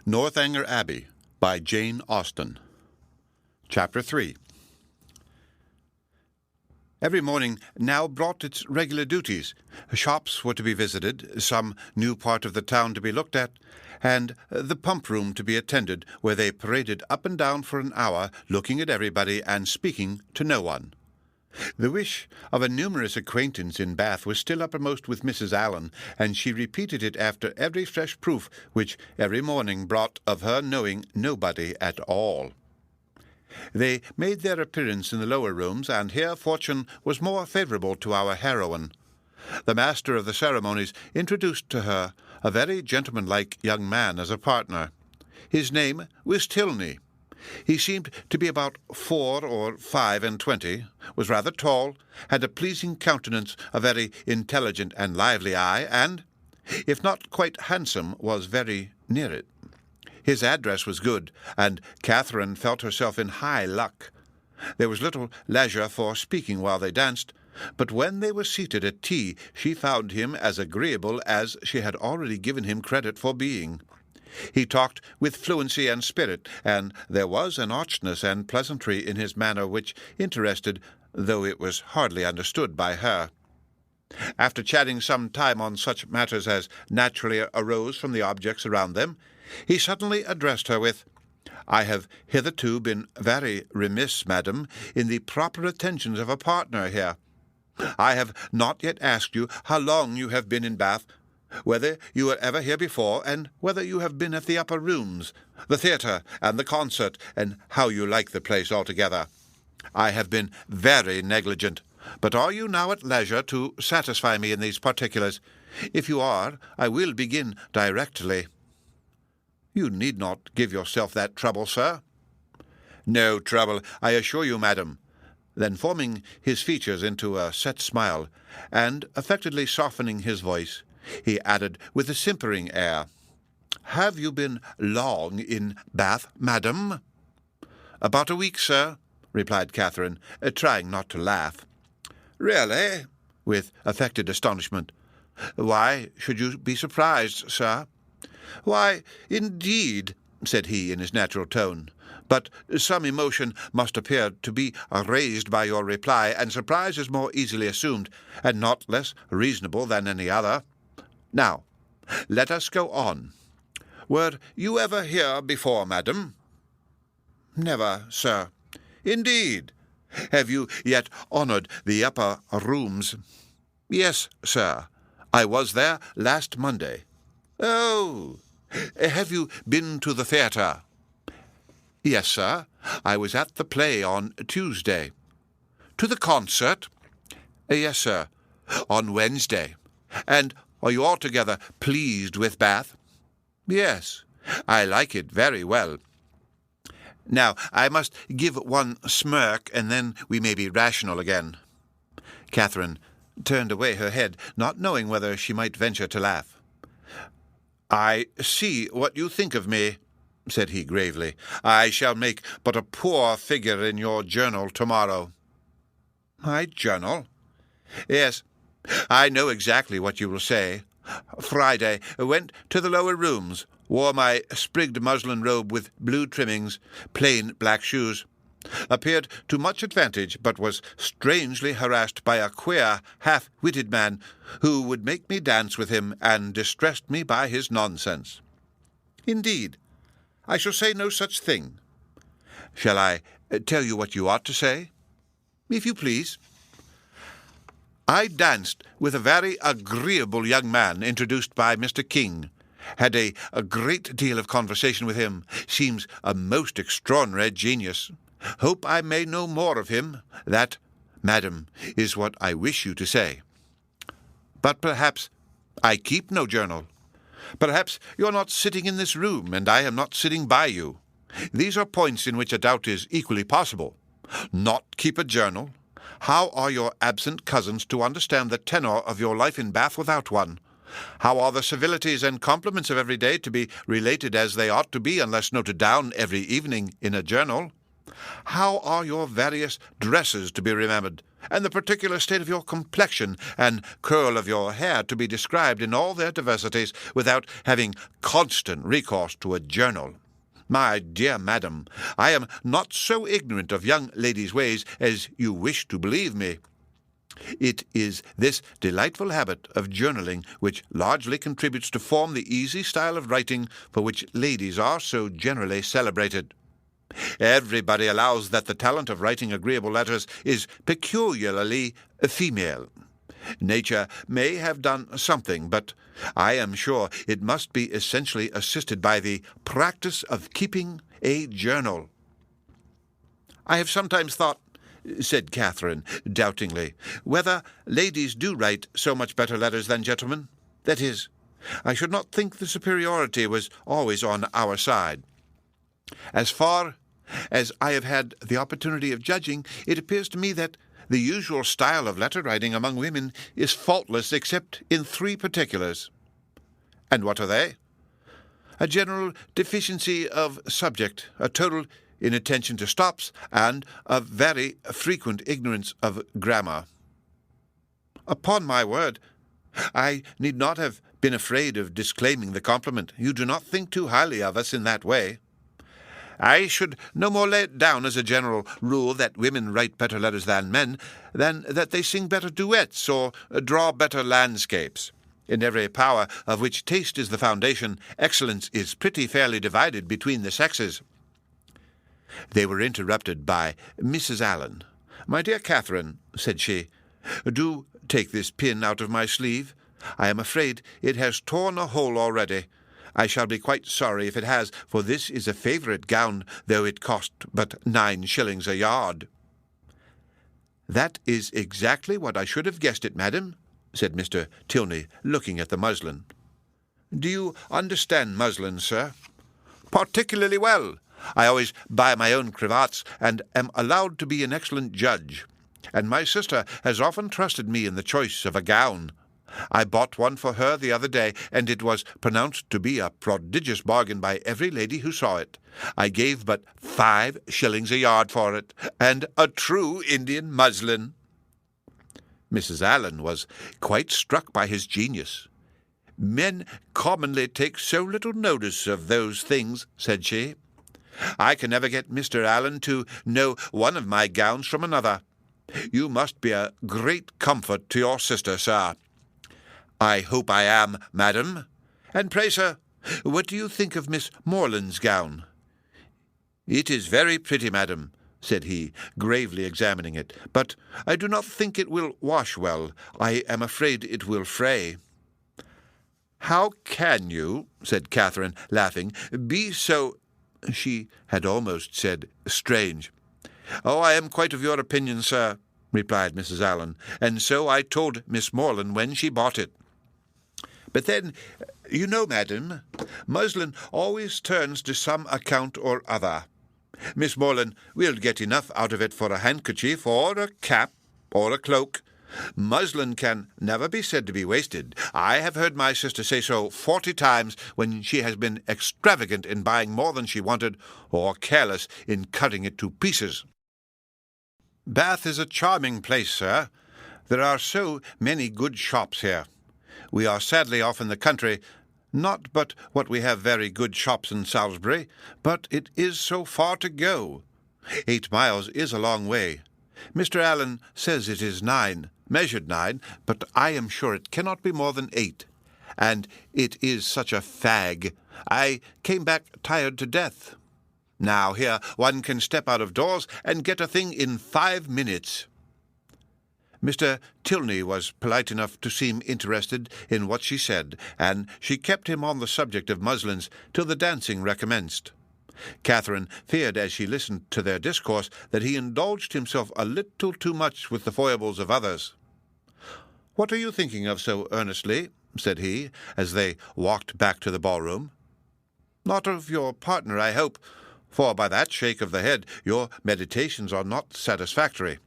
Northanger Abbey by Jane Austen. Chapter 3. Every morning now brought its regular duties. Shops were to be visited, some new part of the town to be looked at, and the pump room to be attended, where they paraded up and down for an hour, looking at everybody and speaking to no one. The wish of a numerous acquaintance in Bath was still uppermost with Mrs. Allen, and she repeated it after every fresh proof which every morning brought of her knowing nobody at all. They made their appearance in the lower rooms, and here fortune was more favourable to our heroine. The master of the ceremonies introduced to her a very gentlemanlike young man as a partner. His name was Tilney. He seemed to be about 4 or 25, was rather tall, had a pleasing countenance, a very intelligent and lively eye, and, if not quite handsome, was very near it. His address was good, and Catherine felt herself in high luck. There was little leisure for speaking while they danced, but when they were seated at tea she found him as agreeable as she had already given him credit for being. He talked with fluency and spirit, and there was an archness and pleasantry in his manner which interested, though it was hardly understood by her. After chatting some time on such matters as naturally arose from the objects around them, he suddenly addressed her with, "I have hitherto been very remiss, madam, in the proper attentions of a partner here. I have not yet asked you how long you have been in Bath, whether you were ever here before, and whether you have been at the upper rooms, the theatre, and the concert, and how you like the place altogether. I have been very negligent, but are you now at leisure to satisfy me in these particulars? If you are, I will begin directly." "You need not give yourself that trouble, sir." "No trouble, I assure you, madam." Then forming his features into a set smile, and affectedly softening his voice, he added with a simpering air, "Have you been long in Bath, madam?" "About a week, sir," replied Catherine, trying not to laugh. "Really?" with affected astonishment. "Why should you be surprised, sir?" "Why, indeed," said he in his natural tone, "but some emotion must appear to be raised by your reply, and surprise is more easily assumed, and not less reasonable than any other. Now, let us go on. Were you ever here before, madam?" "Never, sir." "Indeed? Have you yet honoured the upper rooms?" "Yes, sir. I was there last Monday." "Oh! Have you been to the theatre?" "Yes, sir. I was at the play on Tuesday." "To the concert?" "Yes, sir. On Wednesday." "And are you altogether pleased with Bath?" "Yes, I like it very well." "Now, I must give one smirk, and then we may be rational again." Catherine turned away her head, not knowing whether she might venture to laugh. "I see what you think of me," said he gravely. "I shall make but a poor figure in your journal tomorrow." "My journal?" "Yes, I know exactly what you will say. Friday, went to the lower rooms, wore my sprigged muslin robe with blue trimmings, plain black shoes. Appeared to much advantage, but was strangely harassed by a queer, half-witted man, who would make me dance with him, and distressed me by his nonsense." "Indeed, I shall say no such thing." "Shall I tell you what you ought to say?" "If you please." "I danced with a very agreeable young man introduced by Mr. King. Had a great deal of conversation with him. Seems a most extraordinary genius. Hope I may know more of him. That, madam, is what I wish you to say." "But perhaps—" "I keep no journal. Perhaps you're not sitting in this room, and I am not sitting by you. These are points in which a doubt is equally possible. Not keep a journal? How are your absent cousins to understand the tenor of your life in Bath without one? How are the civilities and compliments of every day to be related as they ought to be, unless noted down every evening in a journal? How are your various dresses to be remembered, and the particular state of your complexion and curl of your hair to be described in all their diversities, without having constant recourse to a journal? My dear madam, I am not so ignorant of young ladies' ways as you wish to believe me. It is this delightful habit of journaling which largely contributes to form the easy style of writing for which ladies are so generally celebrated. Everybody allows that the talent of writing agreeable letters is peculiarly female. Nature may have done something, but I am sure it must be essentially assisted by the practice of keeping a journal. I have sometimes thought, said Catherine, doubtingly, whether ladies do write so much better letters than gentlemen. That is, I should not think the superiority was always on our side. As far as I have had the opportunity of judging, it appears to me that the usual style of letter-writing among women is faultless except in 3 particulars. And what are they? A general deficiency of subject, a total inattention to stops, and a very frequent ignorance of grammar. Upon my word, I need not have been afraid of disclaiming the compliment. You do not think too highly of us in that way. I should no more lay it down as a general rule that women write better letters than men, than that they sing better duets or draw better landscapes. In every power of which taste is the foundation, excellence is pretty fairly divided between the sexes. They were interrupted by Mrs. Allen. "My dear Catherine," said she, "do take this pin out of my sleeve. I am afraid it has torn a hole already. I shall be quite sorry if it has, for this is a favourite gown, though it cost but 9 shillings a yard." "That is exactly what I should have guessed it, madam," said Mr. Tilney, looking at the muslin. "Do you understand muslin, sir?" "Particularly well. I always buy my own cravats, and am allowed to be an excellent judge, and my sister has often trusted me in the choice of a gown. I bought one for her the other day, and it was pronounced to be a prodigious bargain by every lady who saw it. I gave but 5 shillings a yard for it, and a true Indian muslin." Mrs. Allen was quite struck by his genius. "Men commonly take so little notice of those things," said she. "I can never get Mr. Allen to know one of my gowns from another. You must be a great comfort to your sister, sir." "I hope I am, madam. And pray, sir, what do you think of Miss Morland's gown?" "It is very pretty, madam," said he, gravely examining it, "but I do not think it will wash well. I am afraid it will fray." "How can you," said Catherine, laughing, "be so—" She had almost said strange. "Oh, I am quite of your opinion, sir," replied Mrs. Allen, "and so I told Miss Morland when she bought it. But then, you know, madam, muslin always turns to some account or other. Miss Morland will get enough out of it for a handkerchief, or a cap, or a cloak. Muslin can never be said to be wasted. I have heard my sister say so 40 times when she has been extravagant in buying more than she wanted, or careless in cutting it to pieces." "Bath is a charming place, sir. There are so many good shops here. We are sadly off in the country, not but what we have very good shops in Salisbury, but it is so far to go. 8 miles is a long way. Mr. Allen says it is 9, measured 9, but I am sure it cannot be more than 8. And it is such a fag. I came back tired to death. Now here one can step out of doors and get a thing in 5 minutes." Mr. Tilney was polite enough to seem interested in what she said, and she kept him on the subject of muslins till the dancing recommenced. Catherine feared, as she listened to their discourse, that he indulged himself a little too much with the foibles of others. "What are you thinking of so earnestly?" said he, as they walked back to the ballroom. "Not of your partner, I hope, for by that shake of the head your meditations are not satisfactory."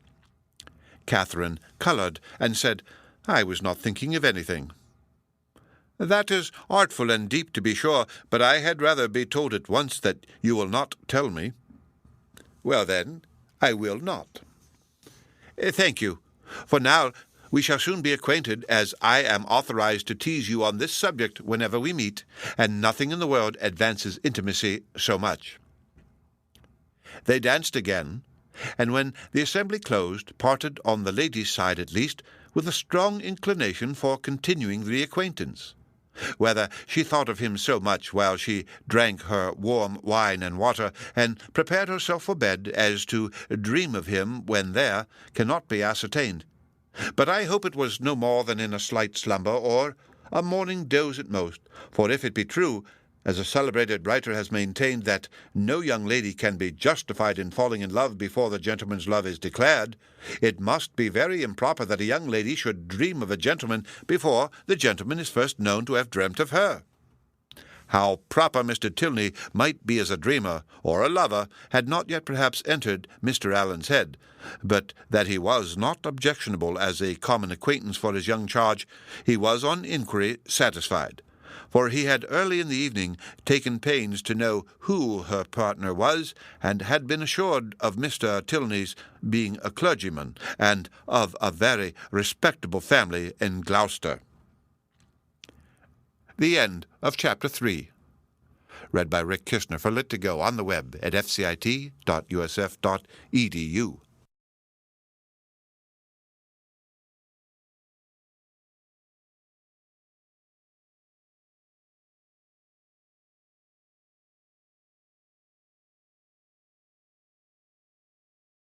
Catherine coloured, and said, "I was not thinking of anything." "That is artful and deep, to be sure, but I had rather be told at once that you will not tell me." Well, then, I will not. Thank you. For now, we shall soon be acquainted, as I am authorized to tease you on this subject whenever we meet, and nothing in the world advances intimacy so much. They danced again, and when the assembly closed, parted, on the ladies' side at least, with a strong inclination for continuing the acquaintance. Whether she thought of him so much while she drank her warm wine and water, and prepared herself for bed, as to dream of him when there, cannot be ascertained. But I hope it was no more than in a slight slumber, or a morning doze at most, for if it be true, as a celebrated writer has maintained, that no young lady can be justified in falling in love before the gentleman's love is declared, it must be very improper that a young lady should dream of a gentleman before the gentleman is first known to have dreamt of her. How proper Mr. Tilney might be as a dreamer or a lover had not yet perhaps entered Mr. Allen's head, but that he was not objectionable as a common acquaintance for his young charge, he was on inquiry satisfied, for he had early in the evening taken pains to know who her partner was, and had been assured of Mr. Tilney's being a clergyman, and of a very respectable family in Gloucester. The end of Chapter 3. Read by Rick Kistner for Lit2Go on the web at fcit.usf.edu.